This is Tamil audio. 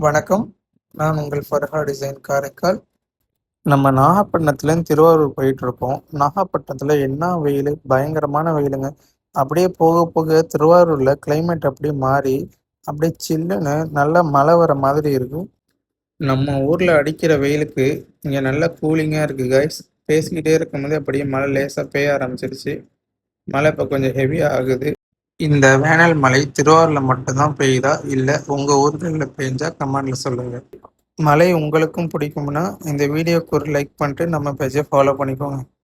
வணக்கம். நான் உங்கள் ஃபர்ஹா டிசைன் காரைக்கால். நம்ம நாகப்பட்டினத்துலேருந்து திருவாரூர் போயிட்டுருக்கோம். நாகப்பட்டினத்தில் என்ன வெயில், பயங்கரமான வெயிலுங்க. அப்படியே போக போக திருவாரூரில் கிளைமேட் அப்படியே மாறி, அப்படியே சில்லுன்னு நல்லா மழை வர மாதிரி இருக்கும். நம்ம ஊரில் அடிக்கிற வெயிலுக்கு இங்கே நல்லா கூலிங்காக இருக்குது கைஸ். பேசிக்கிட்டே இருக்கும்போது அப்படியே மழை லேசாக பெய்ய ஆரம்பிச்சிருச்சு. மழை இப்போ கொஞ்சம் ஹெவியாக ஆகுது. இந்த வேனல் மழை திருவாரூரில் மட்டும்தான் பெய்யுதா, இல்லை உங்கள் ஊர்களில் பெஞ்சா கமெண்டில் சொல்லுங்கள். மழை உங்களுக்கும் பிடிக்கும்னா இந்த வீடியோக்கு ஒரு லைக் பண்ணிட்டு நம்ம பேஜை ஃபாலோ பண்ணிக்கோங்க.